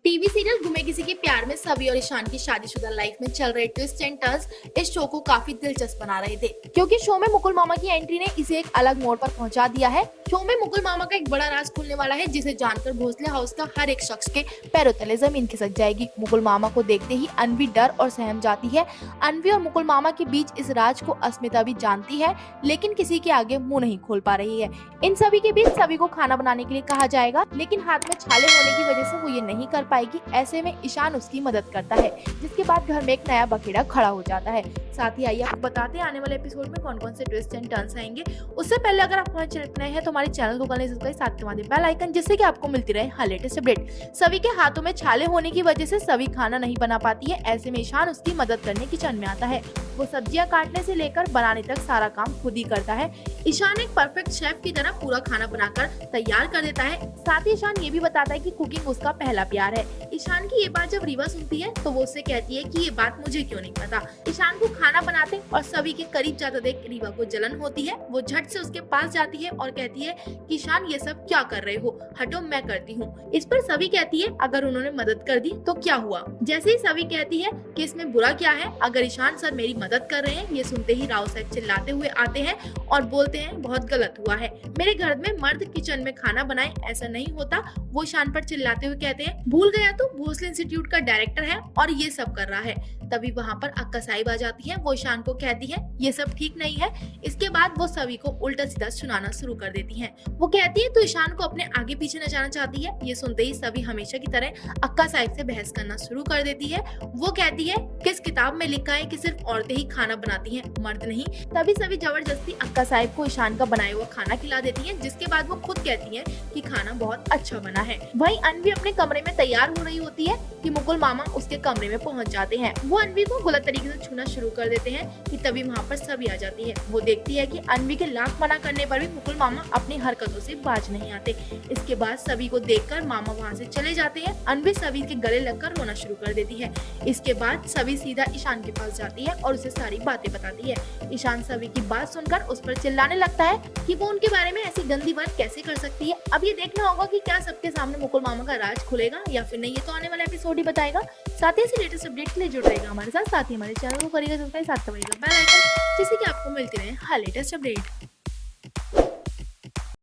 TV serial गुमे किसी के प्यार में सभी और ईशान की शादीशुदा लाइफ में चल रहे ट्विस्ट एंड टर्न्स इस शो को काफी दिलचस्प बना रहे थे, क्योंकि शो में मुकुल मामा की एंट्री ने इसे एक अलग मोड़ पर पहुंचा दिया है। शो में मुकुल मामा का एक बड़ा राज खुलने वाला है, जिसे जानकर भोसले हाउस का हर एक शख्स के पैरों तले जमीन खिसक जाएगी। मुकुल मामा को देखते ही अनवी डर और सहम जाती है। अनवी और मुकुल मामा के बीच इस राज को अस्मिता भी जानती है, लेकिन किसी के आगे मुंह नहीं खोल पा रही है। इन सभी के बीच सभी को खाना बनाने के लिए कहा जाएगा, लेकिन हाथ में छाले होने की वजह से वो ये नहीं कर पाएगी। ऐसे में ईशान उसकी मदद करता है, जिसके बाद घर में एक नया बखेड़ा खड़ा हो जाता है। साथ ही आइए आपको बताते हैं आने वाले एपिसोड में कौन कौन से ट्विस्ट एंड टर्न्स आएंगे। उससे पहले अगर आप हमारे चैनल पर नए हैं तो हमारे चैनल को कर लें सब्सक्राइब, साथ दबा दें बेल आइकन, जिससे कि आपको मिलती रहे हर लेटेस्ट अपडेट। सभी के हाथों में छाले होने की वजह से सभी खाना नहीं बना पाती है। ऐसे में ईशान उसकी मदद करने किचन में आता है। वो सब्जियां काटने से लेकर बनाने तक सारा काम खुद ही करता है। ईशान एक परफेक्ट शेफ की तरह पूरा खाना बनाकर तैयार कर देता है। साथ ही ईशान ये भी बताता है कि कुकिंग उसका पहला प्यार है। ईशान की ये बात जब रीवा सुनती है तो वो उससे कहती है कि ये बात मुझे क्यों नहीं पता। ईशान को खाना बनाते और सभी के करीब जाता देख रीवा को जलन होती है। वो झट से उसके पास जाती है और कहती है कि ईशान ये सब क्या कर रहे हो, हटो मैं करती हूँ। इस पर सभी कहती है अगर उन्होंने मदद कर दी तो क्या हुआ। जैसे ही सभी कहती है कि इसमें बुरा क्या है, अगर ईशान सर मेरी मदद कर रहे हैं। ये सुनते ही राव साहब चिल्लाते हुए आते हैं और बोलते हैं बहुत गलत हुआ है, मेरे घर में मर्द किचन में खाना बनाए, ऐसा नहीं होता। वो ईशान पर चिल्लाते हुए कहते हैं भूल गया तो भोसले इंस्टीट्यूट का डायरेक्टर है और ये सब कर रहा है। तभी वहाँ पर अक्का साहिब आ जाती है। वो ईशान को कहती है ये सब ठीक नहीं है। इसके बाद वो सभी को उल्टा सीधा सुनाना शुरू कर देती हैं। वो कहती है तो ईशान को अपने आगे पीछे नचाना चाहती है। ये सुनते ही सभी हमेशा की तरह अक्का साहिब से बहस करना शुरू कर देती है। वो कहती है किस किताब में लिखा है कि सिर्फ औरतें ही खाना बनाती हैं, मर्द नहीं। तभी सभी जबरदस्ती अक्का साहिब को ईशान का बनाया हुआ खाना खिला देती है, जिसके बाद वो खुद कहती है कि खाना बहुत अच्छा बना है। वहीं अनवी अपने कमरे में तैयार हो रही होती है कि मुकुल मामा उसके कमरे में पहुंच जाते हैं। वो अनवी को गलत तरीके से छूना शुरू कर देते हैं कि तभी वहाँ पर सभी आ जाती है। वो देखती है कि अनवी के लाख मना करने पर भी मुकुल मामा अपनी हरकतों से बाज नहीं आते। इसके बाद सभी को देखकर मामा वहाँ से चले जाते हैं। अनवी सभी के गले लगकर रोना शुरू कर देती है। इसके बाद सभी सीधा ईशान के पास जाती है और उसे सारी बातें बताती है। ईशान सभी की बात सुनकर उस पर चिल्लाने लगता है कि वो उनके बारे में ऐसी गंदी बात कैसे कर सकती है। अब ये देखना होगा कि क्या सबके सामने मुकुल मामा का राज खुलेगा या फिर नहीं, ये तो आने वाला एपिसोड ही बताएगा। साथ ही ऐसे लेटेस्ट अपडेट के लिए जुड़ रहेगा हमारे साथ ही हमारे चैनल को करेगा सब्सक्राइब, साथ दबाइएगा बेल आइकन, जिससे कि आपको मिलती रहे हर लेटेस्ट अपडेट।